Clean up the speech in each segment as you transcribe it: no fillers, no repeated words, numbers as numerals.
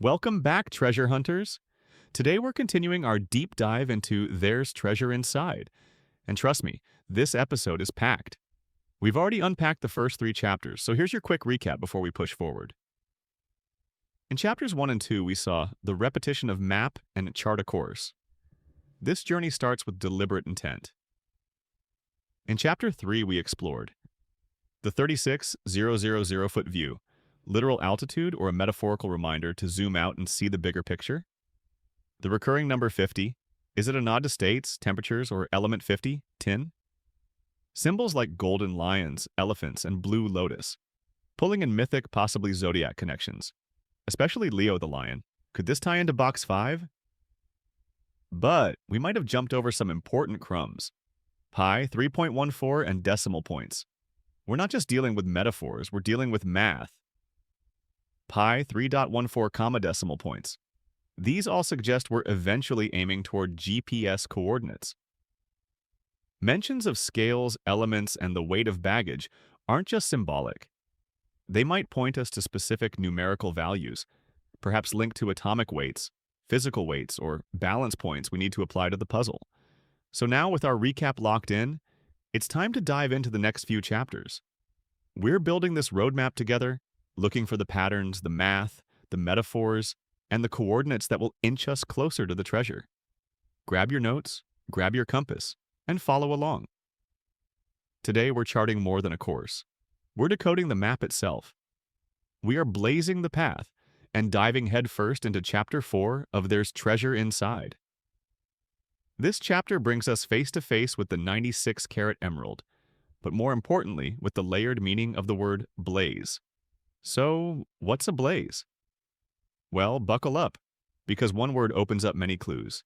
Welcome back, treasure hunters. Today we're continuing our deep dive into There's Treasure Inside. And trust me, this episode is packed. We've already unpacked the first three chapters, so here's your quick recap before we push forward. In chapters 1 and 2, we saw the repetition of map and chart a course. This journey starts with deliberate intent. In chapter 3, we explored the 36,000-foot view, literal altitude or a metaphorical reminder to zoom out and see the bigger picture. The recurring number 50, is it a nod to states, temperatures, or element 50, tin? Symbols like golden lions, elephants, and blue lotus, pulling in mythic, possibly zodiac connections, especially Leo the lion. Could this tie into box 5? But we might have jumped over some important crumbs. Pi, 3.14, and decimal points. We're not just dealing with metaphors, we're dealing with math. Pi, 3.14 comma decimal points. These all suggest we're eventually aiming toward GPS coordinates. Mentions of scales, elements, and the weight of baggage aren't just symbolic. They might point us to specific numerical values, perhaps linked to atomic weights, physical weights, or balance points we need to apply to the puzzle. So now, with our recap locked in, it's time to dive into the next few chapters. We're building this roadmap together, looking for the patterns, the math, the metaphors, and the coordinates that will inch us closer to the treasure. Grab your notes, grab your compass, and follow along. Today, we're charting more than a course. We're decoding the map itself. We are blazing the path and diving headfirst into Chapter 4 of There's Treasure Inside. This chapter brings us face to face with the 96-carat emerald, but more importantly, with the layered meaning of the word blaze. So, what's a blaze? Well, buckle up, because one word opens up many clues.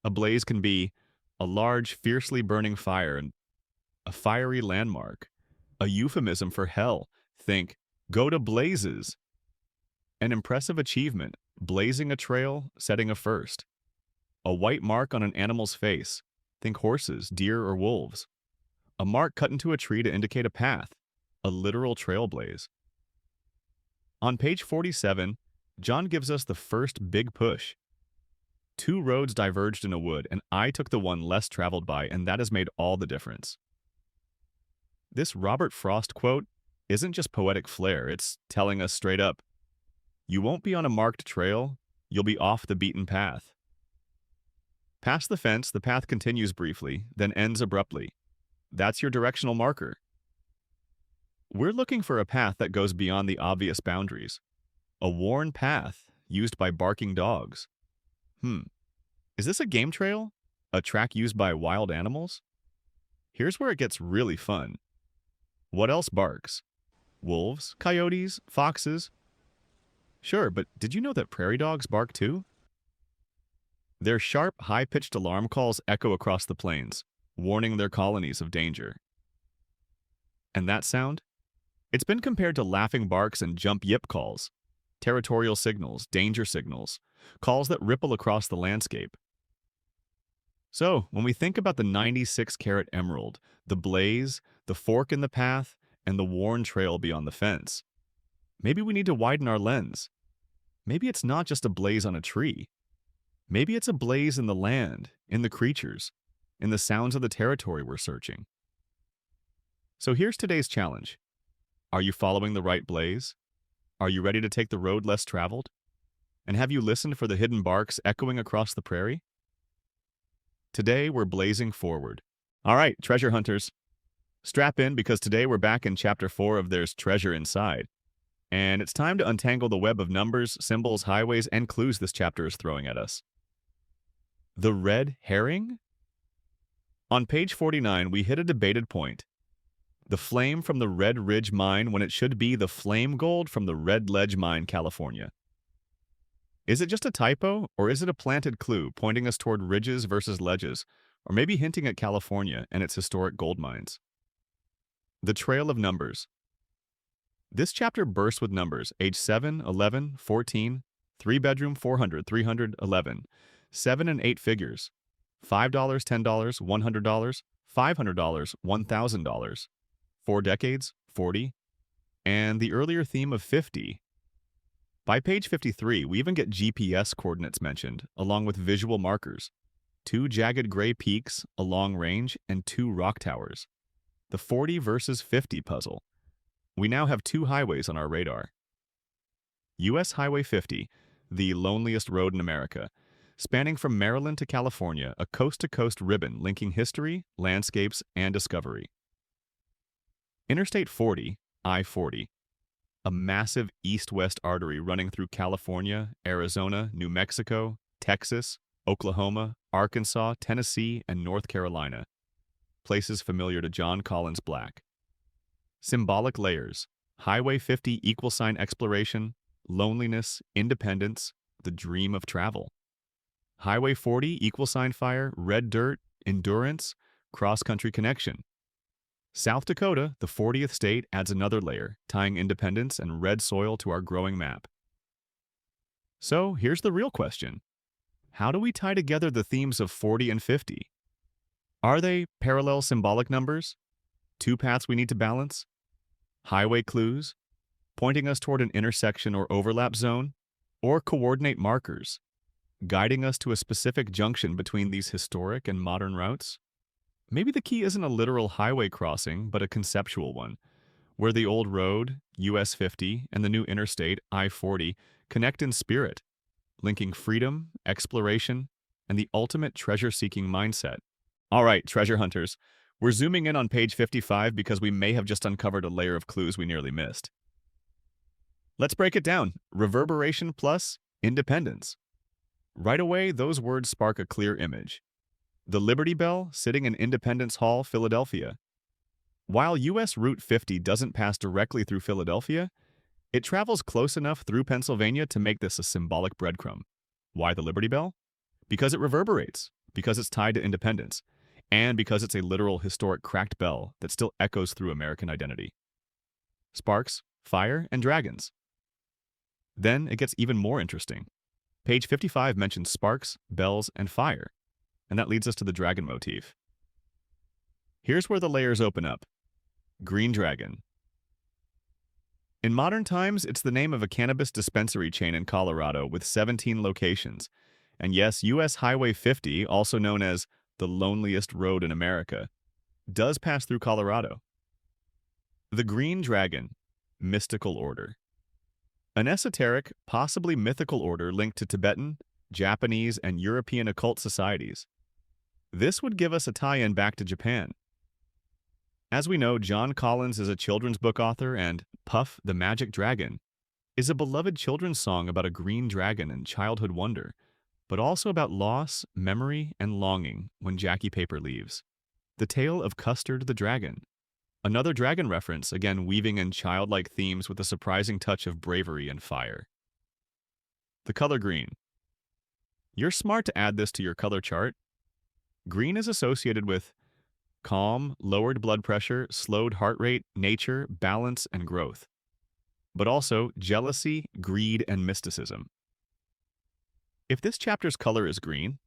A blaze can be a large, fiercely burning fire and a fiery landmark, a euphemism for hell. Think, go to blazes. An impressive achievement, blazing a trail, setting a first. A white mark on an animal's face. Think horses, deer, or wolves. A mark cut into a tree to indicate a path, a literal trailblaze. On page 47, John gives us the first big push. Two roads diverged in a wood, and I took the one less traveled by, and that has made all the difference. This Robert Frost quote isn't just poetic flair, it's telling us straight up, you won't be on a marked trail, you'll be off the beaten path. Past the fence, the path continues briefly, then ends abruptly. That's your directional marker. We're looking for a path that goes beyond the obvious boundaries. A worn path used by barking dogs. Is this a game trail? A track used by wild animals? Here's where it gets really fun. What else barks? Wolves, coyotes, foxes? Sure, but did you know that prairie dogs bark too? Their sharp, high-pitched alarm calls echo across the plains, warning their colonies of danger. And that sound? It's been compared to laughing barks and jump yip calls, territorial signals, danger signals, calls that ripple across the landscape. So, when we think about the 96-carat emerald, the blaze, the fork in the path, and the worn trail beyond the fence, maybe we need to widen our lens. Maybe it's not just a blaze on a tree. Maybe it's a blaze in the land, in the creatures, in the sounds of the territory we're searching. So here's today's challenge. Are you following the right blaze? Are you ready to take the road less traveled? And have you listened for the hidden barks echoing across the prairie? Today, we're blazing forward. All right, treasure hunters. Strap in because today we're back in Chapter 4 of There's Treasure Inside. And it's time to untangle the web of numbers, symbols, highways, and clues this chapter is throwing at us. The red herring? On page 49, we hit a debated point. The flame from the Red Ridge Mine when it should be the flame gold from the Red Ledge Mine, California. Is it just a typo, or is it a planted clue pointing us toward ridges versus ledges, or maybe hinting at California and its historic gold mines? The Trail of Numbers. This chapter bursts with numbers, age 7, 11, 14, 3-bedroom, 400, 300, 11, 7 and 8 figures, $5, $10, $100, $500, $1,000, 4 decades, 40, and the earlier theme of 50. By page 53, we even get GPS coordinates mentioned, along with visual markers. 2 jagged gray peaks, a long range, and 2 rock towers. The 40 versus 50 puzzle. We now have 2 highways on our radar. U.S. Highway 50, the loneliest road in America, spanning from Maryland to California, a coast-to-coast ribbon linking history, landscapes, and discovery. Interstate 40, I-40, a massive east-west artery running through California, Arizona, New Mexico, Texas, Oklahoma, Arkansas, Tennessee, and North Carolina. Places familiar to John Collins Black. Symbolic layers: Highway 50 =, exploration, loneliness, independence, the dream of travel. Highway 40 =, fire, red dirt, endurance, cross-country connection. South Dakota, the 40th state, adds another layer, tying independence and red soil to our growing map. So here's the real question. How do we tie together the themes of 40 and 50? Are they parallel symbolic numbers? 2 paths we need to balance? Highway clues, pointing us toward an intersection or overlap zone? Or coordinate markers, guiding us to a specific junction between these historic and modern routes? Maybe the key isn't a literal highway crossing, but a conceptual one, where the old road, US 50, and the new interstate, I-40, connect in spirit, linking freedom, exploration, and the ultimate treasure-seeking mindset. All right, treasure hunters, we're zooming in on page 55 because we may have just uncovered a layer of clues we nearly missed. Let's break it down. Reverberation plus independence. Right away, those words spark a clear image. The Liberty Bell sitting in Independence Hall, Philadelphia. While US Route 50 doesn't pass directly through Philadelphia, it travels close enough through Pennsylvania to make this a symbolic breadcrumb. Why the Liberty Bell? Because it reverberates, because it's tied to independence, and because it's a literal historic cracked bell that still echoes through American identity. Sparks, fire, and dragons. Then it gets even more interesting. Page 55 mentions sparks, bells, and fire, and that leads us to the dragon motif. Here's where the layers open up. Green Dragon. In modern times, it's the name of a cannabis dispensary chain in Colorado with 17 locations. And yes, US Highway 50, also known as the loneliest road in America, does pass through Colorado. The Green Dragon, mystical order. An esoteric, possibly mythical order linked to Tibetan, Japanese, and European occult societies. This would give us a tie-in back to Japan. As we know, John Collins is a children's book author, and Puff the Magic Dragon is a beloved children's song about a green dragon and childhood wonder, but also about loss, memory, and longing when Jackie Paper leaves. The Tale of Custard the Dragon. Another dragon reference, again weaving in childlike themes with a surprising touch of bravery and fire. The color green. You're smart to add this to your color chart. Green is associated with calm, lowered blood pressure, slowed heart rate, nature, balance, and growth. But also jealousy, greed, and mysticism. If this chapter's color is green,